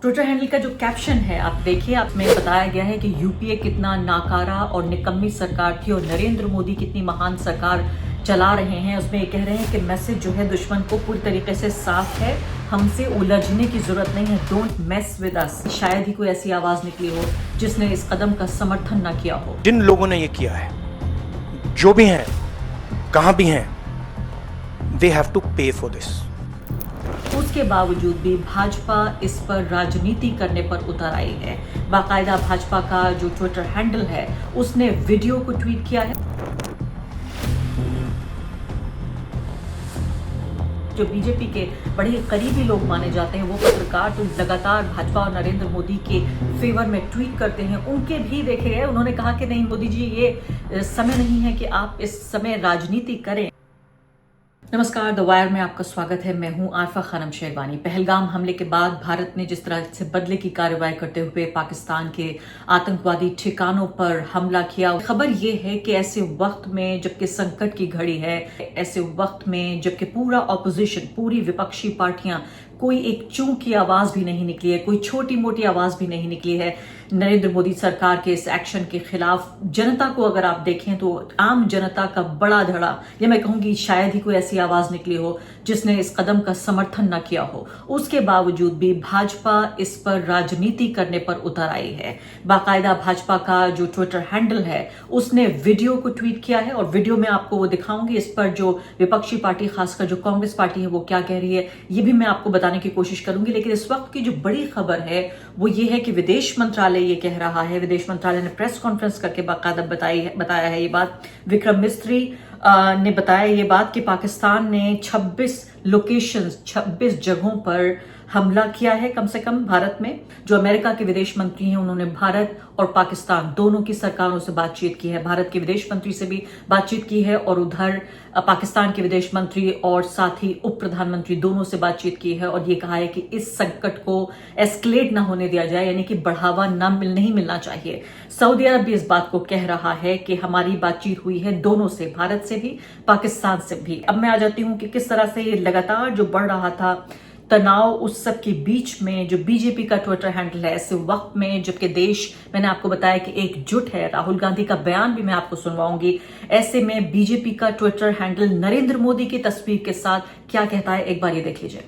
Twitter handle का जो caption है आप देखिए, आप में बताया गया है कि यूपीए कितना नाकारा और निकम्मी सरकार थी और नरेंद्र मोदी कितनी महान सरकार चला रहे हैं। उसमें ये कह रहे हैं कि मैसेज जो है दुश्मन को पूरी तरीके से साफ है, हमसे उलझने की जरूरत नहीं है, डोंट मेस विद अस। शायद ही कोई ऐसी आवाज निकली हो जिसने इस कदम का समर्थन न किया हो। जिन लोगों ने ये किया है, जो भी हैं, कहां भी हैं, दे have to pay for this. उसके बावजूद भी भाजपा इस पर राजनीति करने पर उतर आई है। बाकायदा भाजपा का जो ट्विटर हैंडल है उसने वीडियो को ट्वीट किया है। जो बीजेपी के बड़े करीबी लोग माने जाते हैं वो पत्रकार तो लगातार भाजपा और नरेंद्र मोदी के फेवर में ट्वीट करते हैं, उनके भी देखे गए। उन्होंने कहा कि नहीं मोदी जी, ये समय नहीं है कि आप इस समय राजनीति करें। नमस्कार, द वायर में आपका स्वागत है। मैं हूं आरफा खानम शेरवानी। पहलगाम हमले के बाद भारत ने जिस तरह से बदले की कार्रवाई करते हुए पाकिस्तान के आतंकवादी ठिकानों पर हमला किया, खबर यह है कि ऐसे वक्त में जबकि संकट की घड़ी है, ऐसे वक्त में जबकि पूरा ऑपोजिशन, पूरी विपक्षी पार्टियां, कोई एक चूं की आवाज भी नहीं निकली है, कोई छोटी मोटी आवाज भी नहीं निकली है नरेंद्र मोदी सरकार के इस एक्शन के खिलाफ। जनता को अगर आप देखें तो आम जनता का बड़ा धड़ा, या मैं कहूंगी शायद ही कोई ऐसी आवाज निकली हो जिसने इस कदम का समर्थन न किया हो। उसके बावजूद भी भाजपा इस पर राजनीति करने पर उतर आई है। बाकायदा भाजपा का जो ट्विटर हैंडल है उसने वीडियो को ट्वीट किया है और वीडियो में आपको वो दिखाऊंगी। इस पर जो विपक्षी पार्टी, खासकर जो कांग्रेस पार्टी है, वो क्या कह रही है ये भी मैं आपको बताने की कोशिश करूंगी। लेकिन इस वक्त की जो बड़ी खबर है वो ये है कि विदेश मंत्रालय ये कह रहा है, विदेश मंत्रालय ने प्रेस कॉन्फ्रेंस करके बाकायदा बताया है ये बात। विक्रम मिस्त्री ने बताया ये बात कि पाकिस्तान ने 26 लोकेशंस, 26 जगहों पर हमला किया है कम से कम भारत में। जो अमेरिका के विदेश मंत्री हैं उन्होंने भारत और पाकिस्तान दोनों की सरकारों से बातचीत की है। भारत के विदेश मंत्री से भी बातचीत की है और उधर पाकिस्तान के विदेश मंत्री और साथ ही उप प्रधानमंत्री दोनों से बातचीत की है और ये कहा है कि इस संकट को एस्केलेट ना होने दिया जाए, यानी कि बढ़ावा नहीं मिलना चाहिए। सऊदी अरब भी इस बात को कह रहा है कि हमारी बातचीत हुई है दोनों से, भारत से भी, पाकिस्तान से भी। अब मैं आ जाती हूं कि किस तरह से ये लगातार जो बढ़ रहा था तनाव, उस सब के बीच में जो बीजेपी का ट्विटर हैंडल है, ऐसे वक्त में जबकि देश, मैंने आपको बताया कि एकजुट है, राहुल गांधी का बयान भी मैं आपको सुनवाऊंगी, ऐसे में बीजेपी का ट्विटर हैंडल नरेंद्र मोदी की तस्वीर के साथ क्या कहता है, एक बार ये देख लीजिए।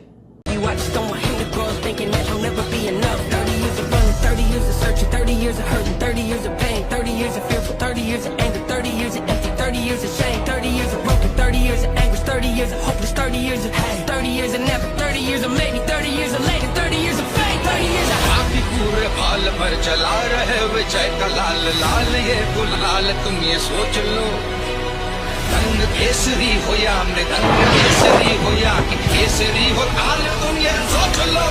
पूरे बाल पर चला रहे विजय का लाल लाल ये गुलाल, तुम ये सोच लो। रंग केसरी हो या मृदंग केसरी हो या कि केसरी हो काल, तुम ये सोच लो।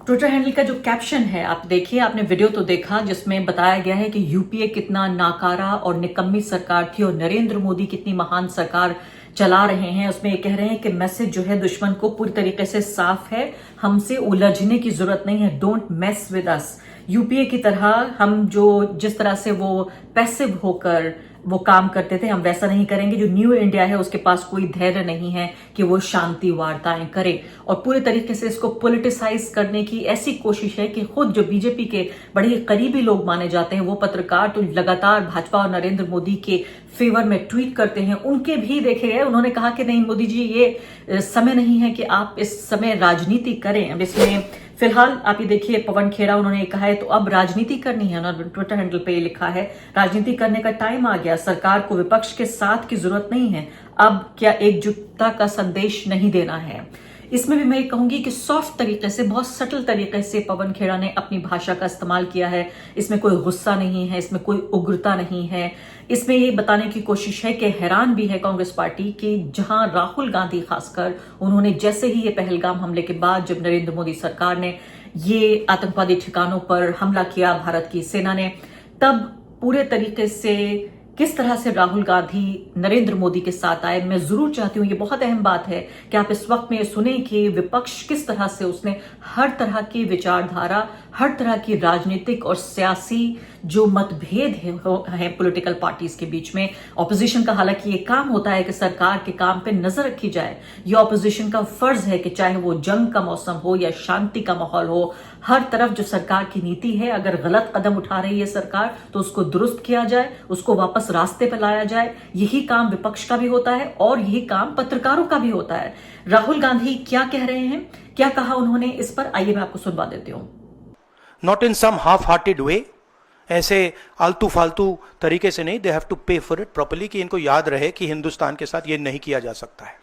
ट्विटर हैंडल का जो कैप्शन है आप देखिए, आपने वीडियो तो देखा जिसमें बताया गया है कि यूपीए कितना नाकारा और निकम्मी सरकार थी और नरेंद्र मोदी कितनी महान सरकार चला रहे हैं। उसमें ये कह रहे हैं कि मैसेज जो है दुश्मन को पूरी तरीके से साफ है, हमसे उलझने की जरूरत नहीं है, don't mess with us. UPA की तरह हम जिस तरह से वो पैसिव होकर वो काम करते थे, हम वैसा नहीं करेंगे। जो न्यू इंडिया है उसके पास कोई धैर्य नहीं है कि वो शांति वार्ताएं करे और पूरे तरीके से इसको पॉलिटिसाइज करने की ऐसी कोशिश है कि खुद जो बीजेपी के बड़े करीबी लोग माने जाते हैं वो पत्रकार तो लगातार भाजपा और नरेंद्र मोदी के फेवर में ट्वीट करते हैं, उनके भी देखे गए। उन्होंने कहा कि नहीं मोदी जी, ये समय नहीं है कि आप इस समय राजनीति करें। अब इसमें फिलहाल आप ये देखिए, पवन खेड़ा उन्होंने कहा है तो अब राजनीति करनी है। उन्होंने ट्विटर हैंडल पे लिखा है, राजनीति करने का टाइम आ गया, सरकार को विपक्ष के साथ की जरूरत नहीं है, अब क्या एकजुटता का संदेश नहीं देना है। इसमें भी मैं कहूंगी कि सॉफ्ट तरीके से, बहुत सटल तरीके से पवन खेड़ा ने अपनी भाषा का इस्तेमाल किया है। इसमें कोई गुस्सा नहीं है, इसमें कोई उग्रता नहीं है। इसमें ये बताने की कोशिश है कि हैरान भी है कांग्रेस पार्टी कि जहां राहुल गांधी खासकर, उन्होंने जैसे ही ये पहलगाम हमले के बाद जब नरेंद्र मोदी सरकार ने ये आतंकवादी ठिकानों पर हमला किया भारत की सेना ने, तब पूरे तरीके से किस तरह से राहुल गांधी नरेंद्र मोदी के साथ आए। मैं जरूर चाहती हूं, ये बहुत अहम बात है कि आप इस वक्त में सुने कि विपक्ष किस तरह से उसने हर तरह की विचारधारा, हर तरह की राजनीतिक और सियासी जो मतभेद है पॉलिटिकल पार्टीज के बीच में, ऑपोजिशन का हालांकि ये काम होता है कि सरकार के काम पे नजर रखी जाए। ये ऑपोजिशन का फर्ज है कि चाहे वो जंग का मौसम हो या शांति का माहौल हो, हर तरफ जो सरकार की नीति है, अगर गलत कदम उठा रही है सरकार तो उसको दुरुस्त किया जाए, उसको वापस रास्ते पर लाया जाए। यही काम विपक्ष का भी होता है और यही काम पत्रकारों का भी होता है। राहुल गांधी क्या कह रहे हैं, क्या कहा उन्होंने इस पर, आइए मैं आपको सुनवा देती हूं। Not in some half hearted way, ऐसे आलतू फालतू तरीके से नहीं। They have to pay for it properly, कि इनको याद रहे कि हिंदुस्तान के साथ ये नहीं किया जा सकता है।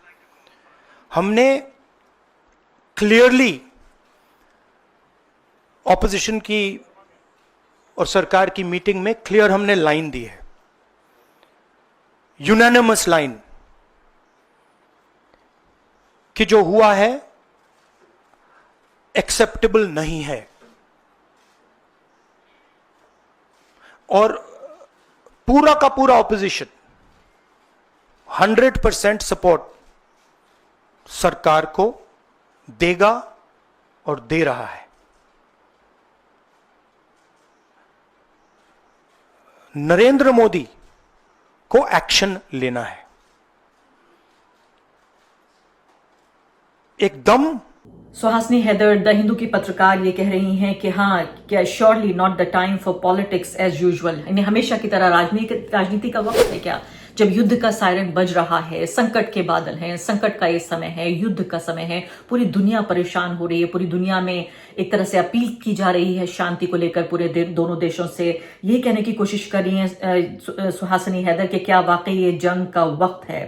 हमने क्लियरली ऑपोजिशन की और सरकार की मीटिंग में क्लियर हमने लाइन दी है, यूनानिमस लाइन, कि जो हुआ है एक्सेप्टेबल नहीं है। और पूरा का पूरा ऑपोजिशन 100% सपोर्ट सरकार को देगा और दे रहा है। नरेंद्र मोदी को एक्शन लेना है एकदम। सुहासिनी हैदर द हिंदू की पत्रकार ये कह रही हैं कि हाँ, क्या surely not the time for politics as usual, इन्हें हमेशा की तरह राजनीति का वक्त है क्या, जब युद्ध का सायरन बज रहा है, संकट के बादल हैं, संकट का ये समय है, युद्ध का समय है, पूरी दुनिया परेशान हो रही है, पूरी दुनिया में एक तरह से अपील की जा रही है शांति को लेकर, पूरे दोनों देशों से ये कहने की कोशिश कर रही है सुहासिनी हैदर कि क्या वाकई ये जंग का वक्त है।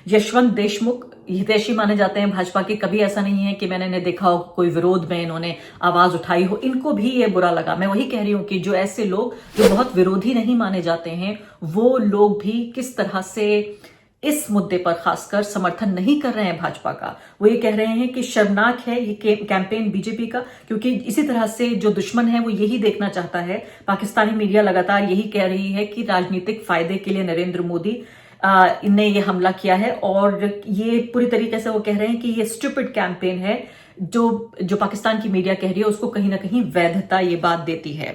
यशवंत देशमुख हितैषी माने जाते हैं भाजपा के, कभी ऐसा नहीं है कि मैंने इन्हें देखा हो कोई विरोध में इन्होंने आवाज उठाई हो, इनको भी ये बुरा लगा। मैं वही कह रही हूं कि जो ऐसे लोग जो बहुत विरोधी नहीं माने जाते हैं, वो लोग भी किस तरह से इस मुद्दे पर खासकर समर्थन नहीं कर रहे हैं भाजपा का। वो ये कह रहे हैं कि शर्मनाक है ये कैंपेन बीजेपी का, क्योंकि इसी तरह से जो दुश्मन है वो यही देखना चाहता है। पाकिस्तानी मीडिया लगातार यही कह रही है कि राजनीतिक फायदे के लिए नरेंद्र मोदी ने ये हमला किया है, और ये पूरी तरीके से वो कह रहे हैं कि ये स्टूपिड कैंपेन है। जो पाकिस्तान की मीडिया कह रही है उसको कहीं ना कहीं वैधता ये बात देती है।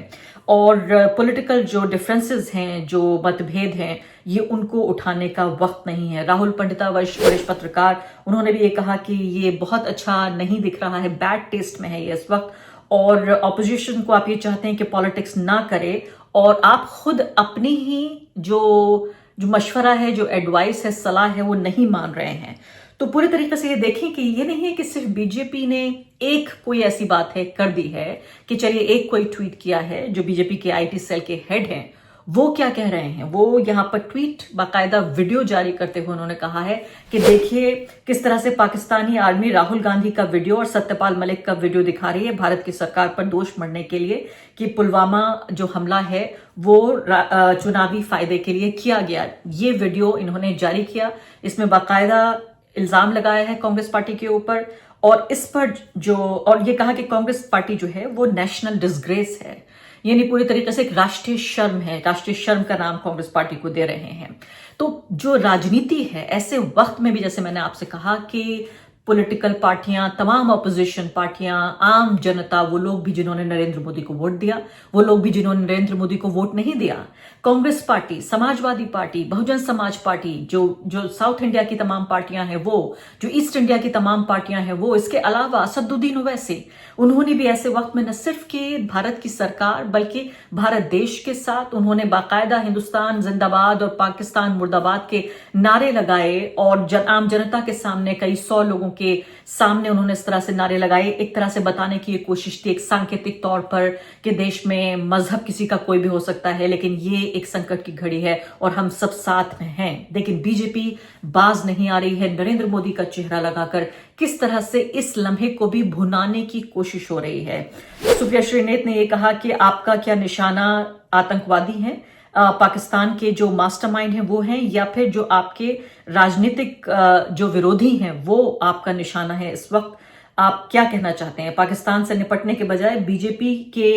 और पॉलिटिकल जो डिफरेंसेस हैं, जो मतभेद हैं, ये उनको उठाने का वक्त नहीं है। राहुल पंडिता वरिष्ठ पत्रकार, उन्होंने भी ये कहा कि ये बहुत अच्छा नहीं दिख रहा है, बैड टेस्ट में है ये इस वक्त, और ऑपोजिशन को आप ये चाहते हैं कि पॉलिटिक्स ना करे और आप खुद अपनी ही जो मशवरा है, जो एडवाइस है, सलाह है, वो नहीं मान रहे हैं। तो पूरी तरीके से ये देखें कि ये नहीं है कि सिर्फ बीजेपी ने एक कोई ऐसी बात है कर दी है कि चलिए एक कोई ट्वीट किया है। जो बीजेपी के आईटी सेल के हेड हैं वो क्या कह रहे हैं, वो यहां पर ट्वीट बाकायदा वीडियो जारी करते हुए उन्होंने कहा है कि देखिए किस तरह से पाकिस्तानी आर्मी राहुल गांधी का वीडियो और सत्यपाल मलिक का वीडियो दिखा रही है भारत की सरकार पर दोष मढ़ने के लिए कि पुलवामा जो हमला है वो चुनावी फायदे के लिए किया गया। ये वीडियो इन्होंने जारी किया, इसमें बाकायदा इल्जाम लगाया है कांग्रेस पार्टी के ऊपर, और इस पर और ये कहा कि कांग्रेस पार्टी जो है वो नेशनल डिसग्रेस है, यानी पूरी तरीके से एक राष्ट्रीय शर्म है। राष्ट्रीय शर्म का नाम कांग्रेस पार्टी को दे रहे हैं। तो जो राजनीति है ऐसे वक्त में भी, जैसे मैंने आपसे कहा कि पॉलिटिकल पार्टियां, तमाम अपोजिशन पार्टियां, आम जनता, वो लोग भी जिन्होंने नरेंद्र मोदी को वोट दिया, वो लोग भी जिन्होंने नरेंद्र मोदी को वोट नहीं दिया, Congress party, Samajwadi party, Bahujan Samaj party, जो साउथ इंडिया की तमाम पार्टियां हैं वो, जो ईस्ट इंडिया की तमाम पार्टियां हैं वो, इसके अलावा असदुद्दीन ओवैसी, उन्होंने भी ऐसे वक्त में न सिर्फ कि भारत की सरकार बल्कि भारत देश के साथ उन्होंने बाकायदा हिंदुस्तान जिंदाबाद और पाकिस्तान मुर्दाबाद के नारे लगाए, और आम जनता के सामने कई 100 लोगों के सामने उन्होंने इस तरह से नारे लगाए, एक तरह से बताने की कोशिश थी एक सांकेतिक तौर पर कि देश में मजहब किसी का कोई भी हो सकता है, लेकिन ये एक संकट की घड़ी है और हम सब साथ में हैं। लेकिन बीजेपी बाज नहीं आ रही है। नरेंद्र मोदी का चेहरा लगाकर किस तरह से इस लम्हे को भी भुनाने की कोशिश हो रही है। सुप्रिया श्रीनेत ने यह कहा कि आपका क्या निशाना आतंकवादी हैं, पाकिस्तान के जो मास्टरमाइंड हैं वो हैं, या फिर जो आपके राजनीतिक जो विरोधी हैं वो आपका निशाना है इस वक्त। आप क्या कहना चाहते हैं? पाकिस्तान से निपटने के बजाय बीजेपी के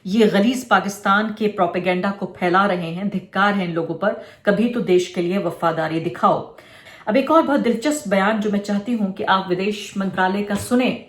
ये गलीज पाकिस्तान के प्रोपेगेंडा को फैला रहे हैं। धिक्कार है इन लोगों पर। कभी तो देश के लिए वफादारी दिखाओ। अब एक और बहुत दिलचस्प बयान जो मैं चाहती हूं कि आप विदेश मंत्रालय का सुने,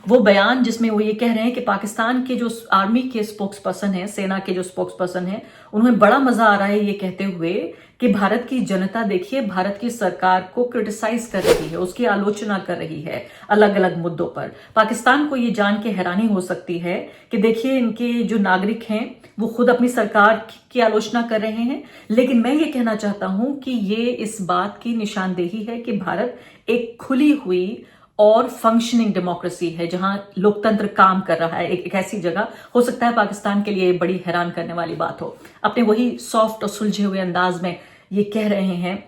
वो बयान जिसमें वो ये कह रहे हैं कि पाकिस्तान के जो आर्मी के स्पोक्स पर्सन है, सेना के जो स्पोक्स पर्सन है, उन्हें बड़ा मजा आ रहा है ये कहते हुए कि भारत की जनता देखिए भारत की सरकार को क्रिटिसाइज कर रही है, उसकी आलोचना कर रही है अलग अलग मुद्दों पर। पाकिस्तान को ये जान के हैरानी हो सकती है कि देखिए इनके जो नागरिक हैं वो खुद अपनी सरकार की आलोचना कर रहे हैं। लेकिन मैं ये कहना चाहता हूं कि ये इस बात की निशानदेही है कि भारत एक खुली हुई और फंक्शनिंग डेमोक्रेसी है जहां लोकतंत्र काम कर रहा है। एक ऐसी जगह हो सकता है पाकिस्तान के लिए बड़ी हैरान करने वाली बात हो। अपने वही सॉफ्ट और सुलझे हुए अंदाज में ये कह रहे हैं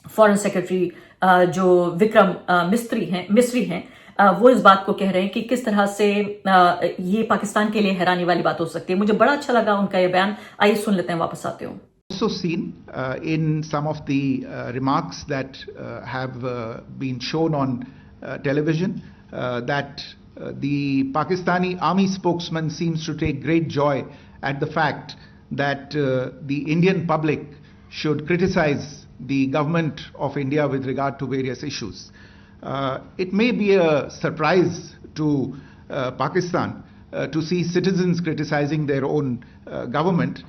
फॉरेन सेक्रेटरी जो विक्रम मिस्री हैं, वो इस बात को कह रहे हैं कि किस तरह से ये पाकिस्तान के लिए हैरानी वाली बात हो सकती है। मुझे बड़ा अच्छा लगा उनका ये बयान। आइए सुन लेते हैं, वापस आते हूँ। Also seen in some of the remarks that have been shown on television that the Pakistani army spokesman seems to take great joy at the fact that the Indian public should criticize the government of India with regard to various issues. It may be a surprise to Pakistan to see citizens criticizing their own government.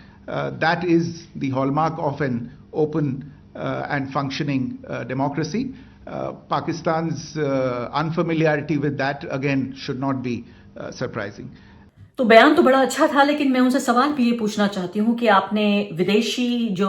That is the hallmark of an open and functioning democracy. Pakistan's unfamiliarity with that again should not be surprising. तो बयान तो बड़ा अच्छा था, लेकिन मैं उनसे सवाल भी ये पूछना चाहती हूँ कि आपने विदेशी जो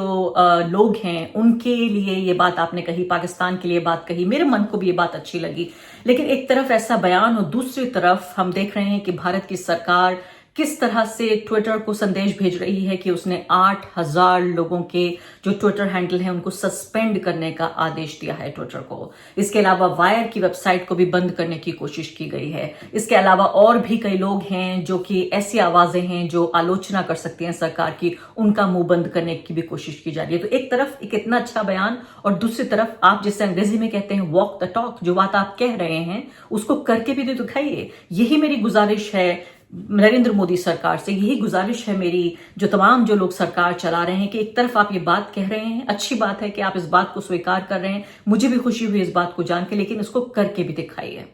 लोग हैं उनके लिए ये बात आपने कही, पाकिस्तान के लिए बात कही, मेरे मन को भी ये बात अच्छी लगी। लेकिन एक तरफ ऐसा बयान और दूसरी तरफ हम देख रहे हैं कि भारत की सरकार किस तरह से ट्विटर को संदेश भेज रही है कि उसने 8000 लोगों के जो ट्विटर हैंडल हैं उनको सस्पेंड करने का आदेश दिया है ट्विटर को। इसके अलावा वायर की वेबसाइट को भी बंद करने की कोशिश की गई है। इसके अलावा और भी कई लोग हैं जो कि ऐसी आवाजें हैं जो आलोचना कर सकती हैं सरकार की, उनका मुंह बंद करने की भी कोशिश की जा रही है। तो एक तरफ एक इतना अच्छा बयान और दूसरी तरफ आप जिसे अंग्रेजी में कहते हैं वॉक द टॉक, जो बात आप कह रहे हैं उसको करके भी तो दिखाइए। यही मेरी गुजारिश है नरेंद्र मोदी सरकार से, यही गुजारिश है मेरी जो तमाम जो लोग सरकार चला रहे हैं कि एक तरफ आप ये बात कह रहे हैं, अच्छी बात है कि आप इस बात को स्वीकार कर रहे हैं, मुझे भी खुशी हुई इस बात को जान के, लेकिन इसको करके भी दिखाइए।